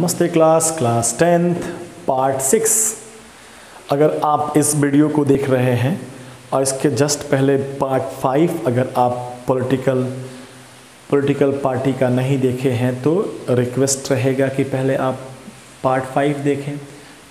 नमस्ते class 10th part 6। अगर आप इस वीडियो को देख रहे हैं और इसके जस्ट पहले पार्ट 5 अगर आप पॉलिटिकल पार्टी का नहीं देखे हैं तो रिक्वेस्ट रहेगा कि पहले आप पार्ट 5 देखें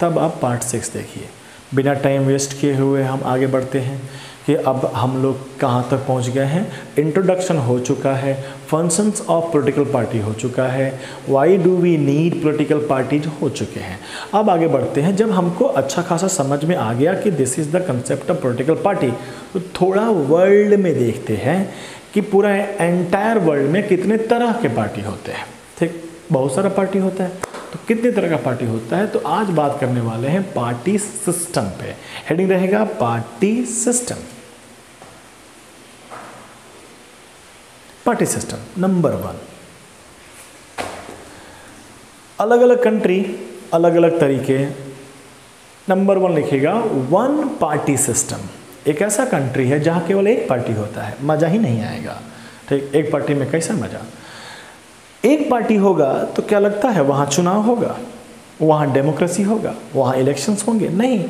तब आप पार्ट 6 देखिए। बिना टाइम वेस्ट किए हुए हम आगे बढ़ते हैं कि अब हम लोग कहाँ तक पहुँच गए हैं। इंट्रोडक्शन हो चुका है, फंक्शंस ऑफ पॉलिटिकल पार्टी हो चुका है, why do we need political parties हो चुके हैं। अब आगे बढ़ते हैं। जब हमको अच्छा खासा समझ में आ गया कि this is the concept of political party, तो थोड़ा वर्ल्ड में देखते हैं कि पूरा एंटायर वर्ल्ड में कितने तरह के पार्टी होते हैं। ठीक, बहुत सारा पार्टी होता है, तो कितने तरह का पार्टी होता है। तो आज बात करने वाले हैं पार्टी सिस्टम पे। हेडिंग रहेगा party system. Party system number 1। अलग अलग कंट्री, अलग अलग तरीके। नंबर 1 लिखिएगा, वन पार्टी सिस्टम। एक ऐसा कंट्री है जहां केवल एक पार्टी होता है, मजा ही नहीं आएगा। ठीक, एक पार्टी में कैसा मजा। एक पार्टी होगा तो क्या लगता है वहाँ चुनाव होगा, वहाँ डेमोक्रेसी होगा, वहाँ इलेक्शंस होंगे? नहीं।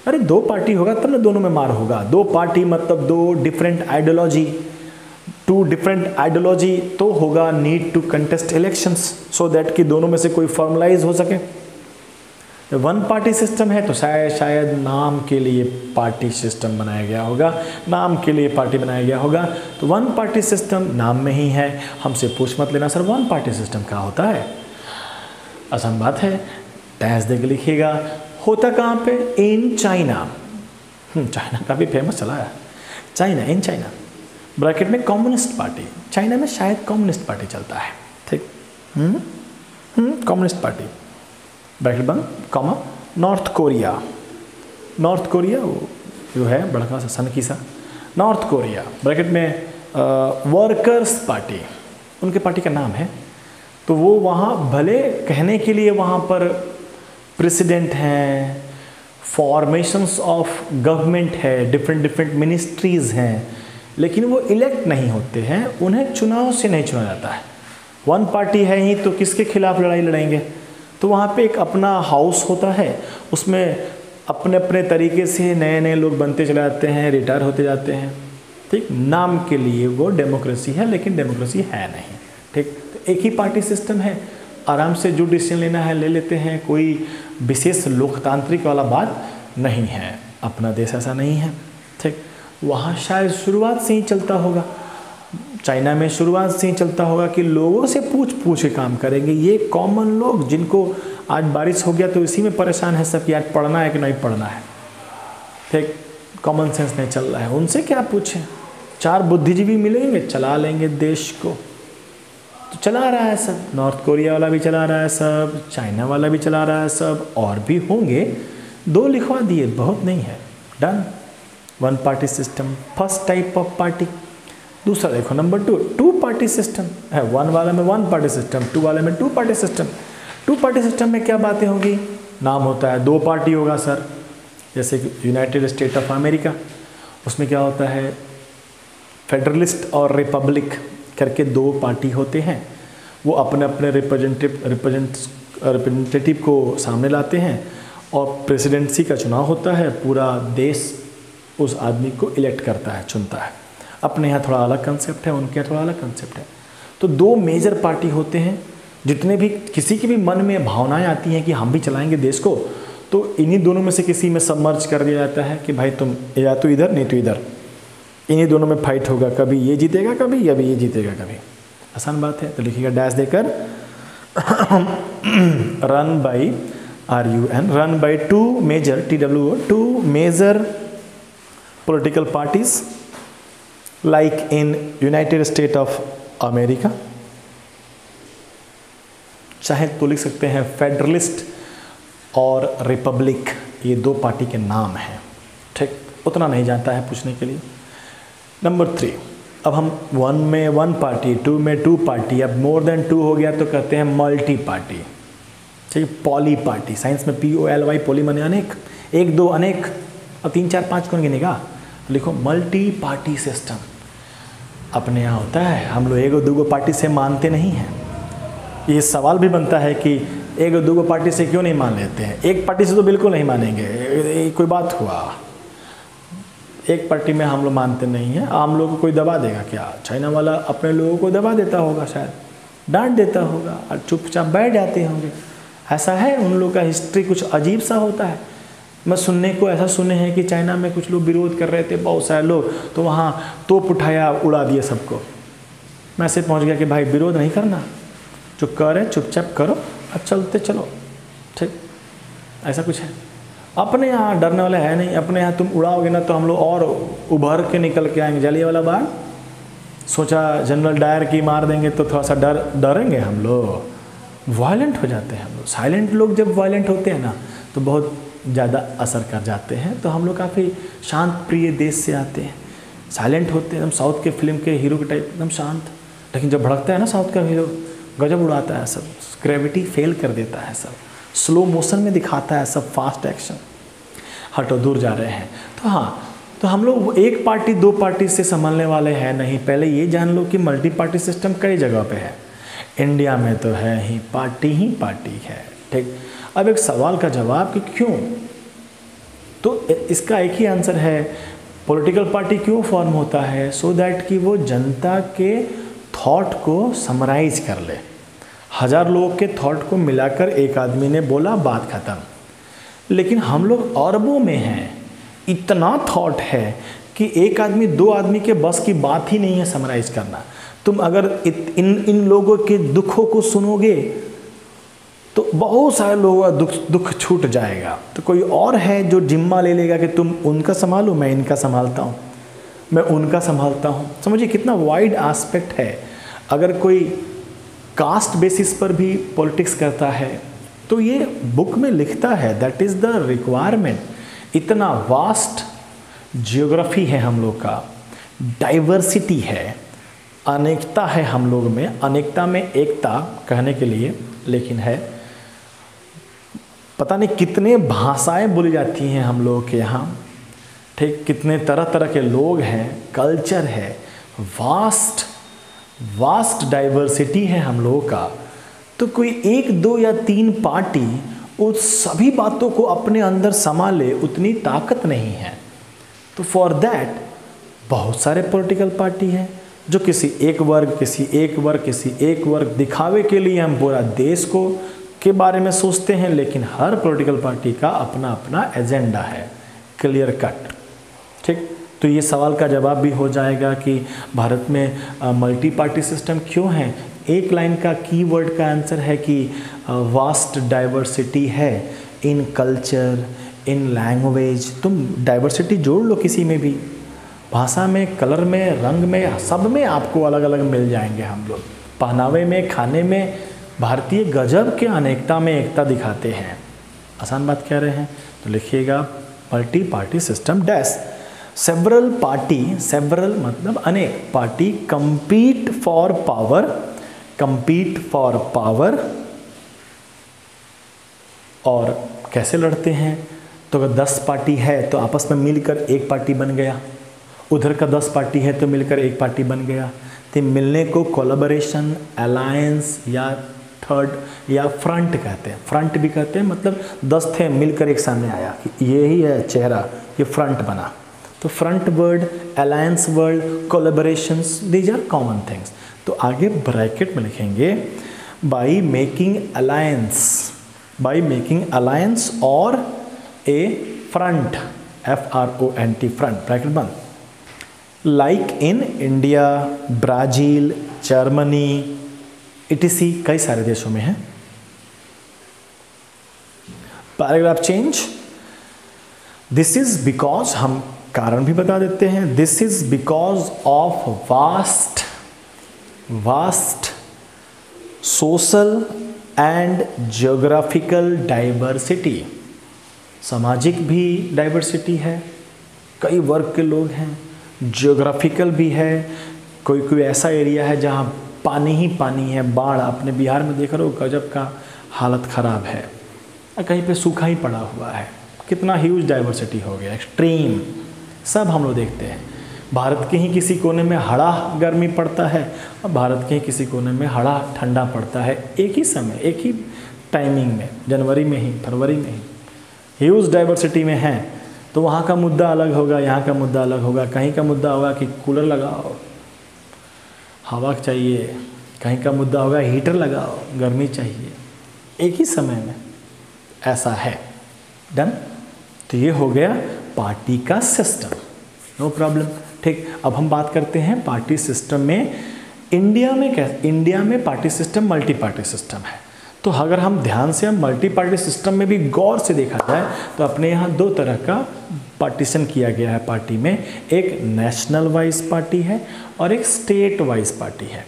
अरे दो पार्टी होगा तब ना दोनों में मार होगा। दो पार्टी मतलब दो different ideology, two different ideology तो होगा need to contest elections so that कि दोनों में से कोई फॉर्मलाइज हो सके। वन पार्टी सिस्टम है तो शायद नाम के लिए पार्टी सिस्टम बनाया गया होगा, नाम के लिए पार्टी बनाया गया होगा। तो वन पार्टी सिस्टम नाम में ही है। हमसे पूछ मत लेना सर वन पार्टी सिस्टम क्या होता है। आसान बात है, डैश देकर लिखिएगा। होता कहाँ पे? In China. चाइना काफ़ी फेमस चला है। चाइना, इन चाइना ब्रैकेट में कम्युनिस्ट पार्टी। चाइना में शायद कम्युनिस्ट पार्टी चलता है। ठीक, कम्युनिस्ट पार्टी ब्रैकेट बंद, comma. North Korea, north Korea वो जो है बड़का सा सनकी सा नॉर्थ कोरिया ब्रैकेट में वर्कर्स पार्टी, उनके पार्टी का नाम है। तो वो वहाँ भले कहने के लिए वहाँ पर प्रेसिडेंट हैं, फॉर्मेशंस ऑफ गवर्नमेंट है, डिफरेंट मिनिस्ट्रीज़ हैं, लेकिन वो इलेक्ट नहीं होते हैं, उन्हें चुनाव से नहीं चुना जाता है। वन पार्टी है ही तो किसके खिलाफ लड़ाई लड़ेंगे। तो वहाँ पे एक अपना हाउस होता है, उसमें अपने अपने तरीके से नए नए लोग बनते चले जाते हैं, रिटायर होते जाते हैं। ठीक, नाम के लिए वो डेमोक्रेसी है लेकिन डेमोक्रेसी है नहीं। ठीक, तो एक ही पार्टी सिस्टम है, आराम से जो डिसीजन लेना है ले लेते हैं, कोई विशेष लोकतांत्रिक वाला बात नहीं है। अपना देश ऐसा नहीं है। ठीक, वहाँ शायद शुरुआत से ही चलता होगा, चाइना में शुरुआत से ही चलता होगा कि लोगों से पूछ पूछ के काम करेंगे। ये कॉमन लोग जिनको आज बारिश हो गया तो इसी में परेशान है सब कि आज पढ़ना है कि नहीं पढ़ना है। ठीक, कॉमन सेंस नहीं चल रहा है, उनसे क्या पूछें। 4 बुद्धिजीवी मिलेंगे, चला लेंगे देश को। तो चला रहा है सब, नॉर्थ कोरिया वाला भी चला रहा है सब, चाइना वाला भी चला रहा है सब, और भी होंगे। 2 लिखवा दिए, बहुत नहीं है। Done, one party system first type of party. दूसरा देखो नंबर 2, टू पार्टी सिस्टम है। वन वाले में वन पार्टी सिस्टम, टू वाले में two party system. Two party system में क्या बातें होगी? नाम होता है 2 पार्टी होगा सर, जैसे कि यूनाइटेड स्टेट ऑफ अमेरिका, उसमें क्या होता है फेडरलिस्ट और रिपब्लिक करके 2 पार्टी होते हैं। वो अपने अपने रिप्रेजेंटेटिव को सामने लाते हैं और प्रेसिडेंसी का चुनाव होता है। पूरा देश उस आदमी को इलेक्ट करता है, चुनता है। अपने यहाँ थोड़ा अलग कंसेप्ट है, उनके यहाँ थोड़ा अलग कंसेप्ट है। तो 2 मेजर पार्टी होते हैं। जितने भी किसी के भी मन में भावनाएं आती हैं कि हम भी चलाएंगे देश को, तो इन्हीं दोनों में से किसी में सबमर्ज कर दिया जाता है कि भाई तुम या तो इधर नहीं तो इधर। इन्हीं दोनों में फाइट होगा, कभी ये जीतेगा कभी या भी ये जीतेगा कभी। आसान बात है, तो लिखिएगा डैश देकर run by RUN, run by 2 major TWO, 2 major political parties like in United States of America। चाहे तो लिख सकते हैं फेडरलिस्ट और रिपब्लिक, ये 2 पार्टी के नाम हैं। ठीक, उतना नहीं जानता है पूछने के लिए। नंबर 3, अब हम 1 में 1 पार्टी, 2 में 2 पार्टी, अब मोर देन 2 हो गया तो कहते हैं मल्टी पार्टी। ठीक, पॉली पार्टी, साइंस में POLY, पॉली माने अनेक, 1 2 अनेक, और 3 4 5 कौन गिनेगा। लिखो मल्टी पार्टी सिस्टम। अपने यहाँ होता है, हम लोग 1 2 पार्टी से मानते नहीं हैं। ये सवाल भी बनता है कि एक दो गो पार्टी से क्यों नहीं मान लेते हैं? एक पार्टी से तो बिल्कुल नहीं मानेंगे, कोई बात हुआ? एक पार्टी में हम लोग मानते नहीं हैं, आम लोगों को कोई दबा देगा क्या? चाइना वाला अपने लोगों को दबा देता होगा, शायद डांट देता होगा और चुपचाप बैठ जाते होंगे। ऐसा है, उन लोगों का हिस्ट्री कुछ अजीब सा होता है। मैं सुनने को ऐसा सुने हैं कि चाइना में कुछ लोग विरोध कर रहे थे, बहुत सारे लोग, तो वहाँ तोप उठाया, उड़ा दिए सबको। मैसेज पहुँच गया कि भाई विरोध नहीं करना, जो कर रहे चुपचाप करो और चलते चलो, ठीक। ऐसा कुछ है। अपने यहाँ डरने वाला है नहीं। अपने यहाँ तुम उड़ाओगे ना तो हम लोग और उभर के निकल के आएंगे। जलियांवाला बाग सोचा जनरल डायर की मार देंगे तो थोड़ा सा डरेंगे हम लोग, वायलेंट हो जाते हैं हम लोग। साइलेंट लोग जब वायलेंट होते हैं ना तो बहुत ज़्यादा असर कर जाते हैं। तो हम लोग काफ़ी शांत प्रिय देश से आते हैं, साइलेंट होते हैं, एकदम साउथ के फिल्म के हीरो के टाइप, एकदम शांत। लेकिन जब भड़कता है ना साउथ का हीरो, गजब उड़ाता है सब, ग्रेविटी फेल कर देता है सब, स्लो मोशन में दिखाता है सब, फास्ट एक्शन। हटो, दूर जा रहे हैं। तो हाँ, तो हम लोग एक पार्टी दो पार्टी से संभालने वाले हैं नहीं। पहले ये जान लो कि मल्टी पार्टी सिस्टम कई जगह पे है। इंडिया में तो है ही पार्टी है, ठीक। अब एक सवाल का जवाब कि क्यों, तो इसका एक ही आंसर है, पॉलिटिकल पार्टी क्यों फॉर्म होता है? सो दैट कि वो जनता के थॉट को समराइज कर ले। 1000 लोगों के थॉट को मिलाकर एक आदमी ने बोला, बात खत्म। लेकिन हम लोग अरबों में हैं, इतना थॉट है कि एक आदमी दो आदमी के बस की बात ही नहीं है समराइज करना। तुम अगर इन लोगों के दुखों को सुनोगे तो बहुत सारे लोगों का दुख छूट जाएगा। तो कोई और है जो जिम्मा ले लेगा कि तुम उनका संभालो, मैं इनका संभालता हूँ, मैं उनका संभालता हूँ। समझिए कितना वाइड एस्पेक्ट है। अगर कोई कास्ट बेसिस पर भी पॉलिटिक्स करता है तो ये बुक में लिखता है, दैट इज़ द रिक्वायरमेंट। इतना वास्ट जियोग्राफी है हम लोग का, डाइवर्सिटी है, अनेकता है हम लोग में। अनेकता में एकता कहने के लिए लेकिन है, पता नहीं कितने भाषाएं बोली जाती हैं हम लोगों के यहाँ, ठीक। कितने तरह तरह के लोग हैं, कल्चर है, वास्ट डाइवर्सिटी है हम लोगों का। तो कोई एक दो या तीन पार्टी उस सभी बातों को अपने अंदर संभाले, उतनी ताकत नहीं है। तो फॉर दैट बहुत सारे पॉलिटिकल पार्टी हैं जो किसी एक वर्ग दिखावे के लिए हम पूरा देश को के बारे में सोचते हैं। लेकिन हर पॉलिटिकल पार्टी का अपना अपना एजेंडा है, क्लियर कट, ठीक। तो ये सवाल का जवाब भी हो जाएगा कि भारत में मल्टी पार्टी सिस्टम क्यों है। एक लाइन का कीवर्ड का आंसर है कि वास्ट डाइवर्सिटी है इन कल्चर, इन लैंग्वेज। तुम डाइवर्सिटी जोड़ लो किसी में भी, भाषा में, कलर में, रंग में, सब में आपको अलग अलग मिल जाएंगे हम लोग। पहनावे में, खाने में, भारतीय गजब के अनेकता में एकता दिखाते हैं। आसान बात कह रहे हैं तो लिखिएगा multi party system dash several मतलब अनेक पार्टी compete for power। और कैसे लड़ते हैं? तो अगर 10 पार्टी है तो आपस में मिलकर एक पार्टी बन गया, उधर का 10 पार्टी है तो मिलकर एक पार्टी बन गया। तो मिलने को कोलैबोरेशन, अलायंस या थर्ड या फ्रंट कहते हैं। फ्रंट भी कहते हैं, मतलब 10 थे मिलकर एक सामने आया कि ये ही है चेहरा, ये फ्रंट बना। तो front word, alliance word, collaborations, these are common things. तो आगे ब्रैकेट में लिखेंगे बाई मेकिंग अलायंस और a front, FRONT, front, bracket बंद। Like in India, Brazil, Germany, etc कई सारे देशों में है। Paragraph change. This is because, हम कारण भी बता देते हैं, this is because of vast social and geographical diversity. सामाजिक भी डाइवर्सिटी है, कई वर्ग के लोग हैं, जियोग्राफिकल भी है, कोई ऐसा एरिया है जहाँ पानी ही पानी है, बाढ़, अपने बिहार में देख रहे हो गजब का हालत ख़राब है, कहीं पे सूखा ही पड़ा हुआ है। कितना ह्यूज डाइवर्सिटी हो गया, एक्सट्रीम, सब हम लोग देखते हैं। भारत के ही किसी कोने में हड़ा गर्मी पड़ता है और भारत के ही किसी कोने में हड़ा ठंडा पड़ता है। एक ही समय, एक ही टाइमिंग में, जनवरी में ही, फरवरी में ही ह्यूज डाइवर्सिटी में हैं, तो वहाँ का मुद्दा अलग होगा, यहाँ का मुद्दा अलग होगा। कहीं का मुद्दा होगा कि कूलर लगाओ, हवा चाहिए, कहीं का मुद्दा होगा हीटर लगाओ, गर्मी चाहिए, एक ही समय में। ऐसा है। डन। तो ये हो गया पार्टी का सिस्टम, नो प्रॉब्लम। ठीक, अब हम बात करते हैं पार्टी सिस्टम में इंडिया में। इंडिया में party system multi party system है। तो अगर हम ध्यान से हम मल्टी पार्टी सिस्टम में भी गौर से देखा जाए तो अपने यहाँ दो तरह का पार्टीशन किया गया है पार्टी में। एक नेशनल वाइज पार्टी है और एक स्टेट वाइज पार्टी है।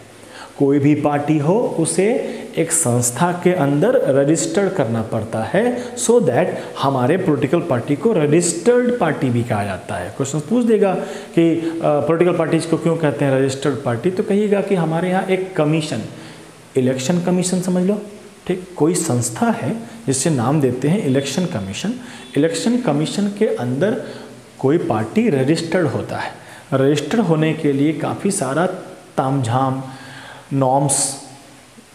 कोई भी पार्टी हो उसे एक संस्था के अंदर रजिस्टर्ड करना पड़ता है, सो दैट हमारे पॉलिटिकल पार्टी को रजिस्टर्ड पार्टी भी कहा जाता है। क्वेश्चन पूछ देगा कि पॉलिटिकल पार्टीज को क्यों कहते हैं रजिस्टर्ड पार्टी, तो कहिएगा कि हमारे यहाँ एक कमीशन, इलेक्शन कमीशन समझ लो। ठीक, कोई संस्था है जिससे नाम देते हैं इलेक्शन कमीशन। इलेक्शन कमीशन के अंदर कोई पार्टी रजिस्टर्ड होता है। रजिस्टर्ड होने के लिए काफ़ी सारा तामझाम, नॉर्म्स,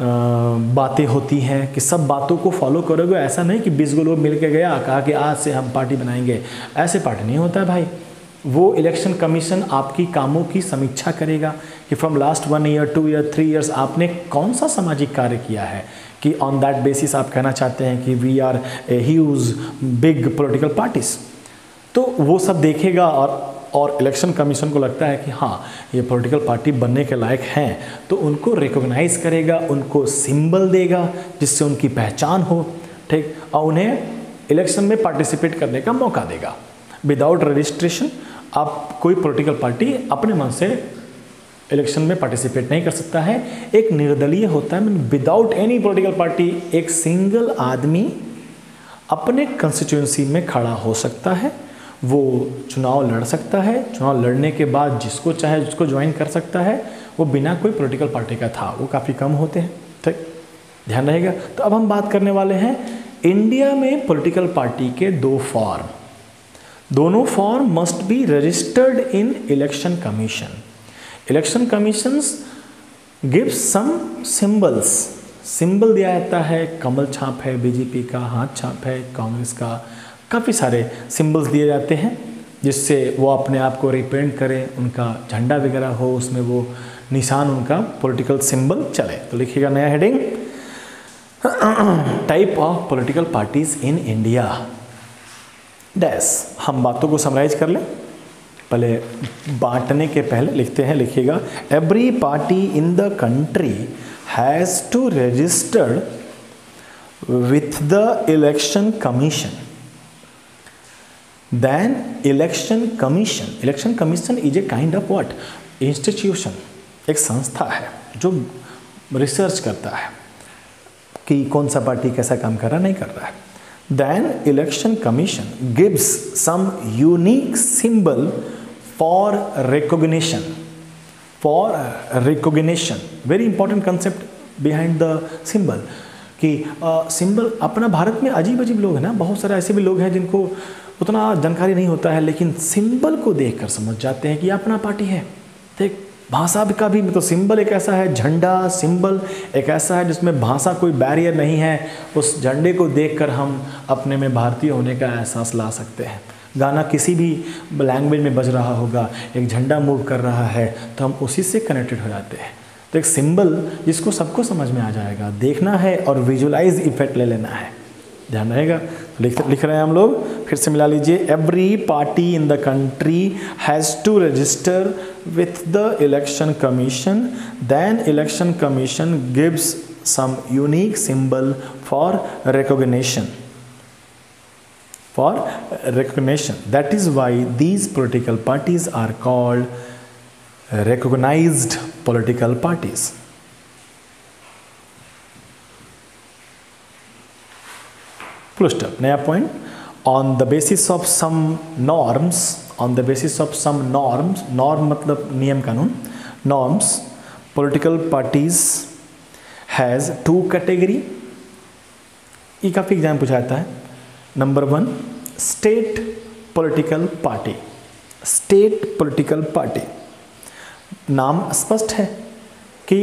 बातें होती हैं कि सब बातों को फॉलो करोगे। ऐसा नहीं कि 20 लोग मिल के गया कहा कि आज से हम पार्टी बनाएंगे, ऐसे पार्टी नहीं होता है भाई। वो इलेक्शन कमीशन आपकी कामों की समीक्षा करेगा कि from last 1 year 2 year 3 years आपने कौन सा सामाजिक कार्य किया है, कि ऑन दैट बेसिस आप कहना चाहते हैं कि we are a huge big political parties. तो वो सब देखेगा और इलेक्शन कमीशन को लगता है कि हाँ ये पॉलिटिकल पार्टी बनने के लायक हैं, तो उनको रिकॉग्नाइज करेगा, उनको सिंबल देगा जिससे उनकी पहचान हो। ठीक, और उन्हें इलेक्शन में पार्टिसिपेट करने का मौका देगा। विदाउट रजिस्ट्रेशन आप कोई पॉलिटिकल पार्टी अपने मन से इलेक्शन में पार्टिसिपेट नहीं कर सकता है। एक निर्दलीय होता है, विदाउट एनी पॉलिटिकल पार्टी एक सिंगल आदमी अपने कंस्टिट्यूएंसी में खड़ा हो सकता है, वो चुनाव लड़ सकता है। चुनाव लड़ने के बाद जिसको चाहे उसको ज्वाइन कर सकता है, वो बिना कोई पॉलिटिकल पार्टी का था, वो काफ़ी कम होते हैं। ठीक, ध्यान रहेगा। तो अब हम बात करने वाले हैं इंडिया में पॉलिटिकल पार्टी के दो फॉर्म। दोनों form must be registered in election commission. Election commissions give some symbols. Symbol दिया जाता है, कमल छाप है बीजेपी का, हाथ छाप है कांग्रेस का, काफ़ी सारे सिंबल्स दिए जाते हैं जिससे वो अपने आप को रिप्रेजेंट करें, उनका झंडा वगैरह हो, उसमें वो निशान उनका पॉलिटिकल सिंबल चले। तो लिखिएगा नया heading, type of political parties in India dash. हम बातों को समराइज कर लें, पहले बांटने के पहले लिखते हैं, लिखिएगा every party in the country has to registered with the election commission. Then election commission is a kind of what? Institution, एक संस्था है जो रिसर्च करता है कि कौन सा पार्टी कैसा काम कर रहा नहीं कर रहा है। Then election commission gives some unique symbol for recognition. Very important concept behind the symbol. कि सिंबल अपना भारत में अजीब अजीब लोग हैं ना, बहुत सारे ऐसे भी लोग हैं जिनको उतना जानकारी नहीं होता है, लेकिन सिंबल को देखकर समझ जाते हैं कि अपना पार्टी है। ठीक, भाषा का भी मतलब सिंबल एक ऐसा है, झंडा सिंबल एक ऐसा है जिसमें भाषा कोई बैरियर नहीं है। उस झंडे को देखकर हम अपने में भारतीय होने का एहसास ला सकते हैं। गाना किसी भी लैंग्वेज में बज रहा होगा, एक झंडा मूव कर रहा है तो हम उसी से कनेक्टेड हो जाते हैं। तो एक सिंबल जिसको सबको समझ में आ जाएगा, देखना है और विजुलाइज इफेक्ट ले लेना है। ध्यान रहेगा। लिख रहे हैं हम लोग, फिर से मिला लीजिए। Every party in the country has to register with the election commission, then election commission gives some unique symbol for recognition. That is why these political parties are called recognized political parties. Full stop. नया point. On the basis of some norms, norm मतलब नियम कानून, norms, political parties has two category. ये काफ़ी exam पूछा जाता है। Number 1 state political party. State political party नाम स्पष्ट है कि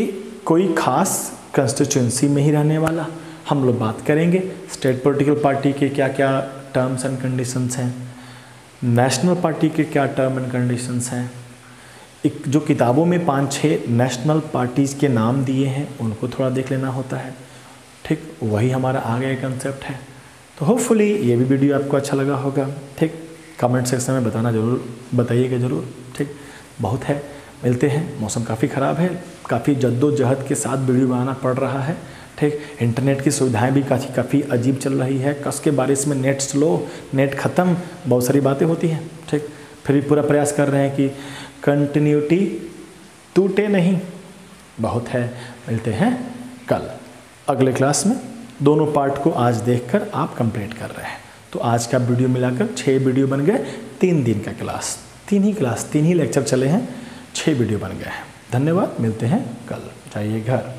कोई खास कंस्टिट्यूएंसी में ही रहने वाला, हम लोग बात करेंगे स्टेट पॉलिटिकल पार्टी के क्या क्या टर्म्स एंड कंडीशंस हैं, नेशनल पार्टी के क्या टर्म एंड कंडीशंस हैं। एक जो किताबों में 5-6 नेशनल पार्टीज़ के नाम दिए हैं उनको थोड़ा देख लेना होता है, ठीक, वही हमारा आगे का कंसेप्ट है। तो होपफुली ये भी वीडियो आपको अच्छा लगा होगा, ठीक। कमेंट सेक्शन में बताइएगा ज़रूर, ठीक। बहुत है, मिलते हैं। मौसम काफ़ी ख़राब है, काफ़ी जद्दोजहद के साथ वीडियो बनाना पड़ रहा है, ठीक। इंटरनेट की सुविधाएं भी काफ़ी अजीब चल रही है, कस के बारिश में नेट स्लो, नेट ख़त्म, बहुत सारी बातें होती हैं, ठीक। फिर भी पूरा प्रयास कर रहे हैं कि कंटिन्यूटी टूटे नहीं, बहुत है। मिलते हैं कल अगले क्लास में। दोनों पार्ट को आज देखकर आप कंप्लीट कर रहे हैं। तो आज का वीडियो मिलाकर 6 वीडियो बन गए, 3 दिन का क्लास, 3 ही लेक्चर चले हैं, 6 वीडियो बन गए हैं। धन्यवाद, मिलते हैं कल, जाइए घर।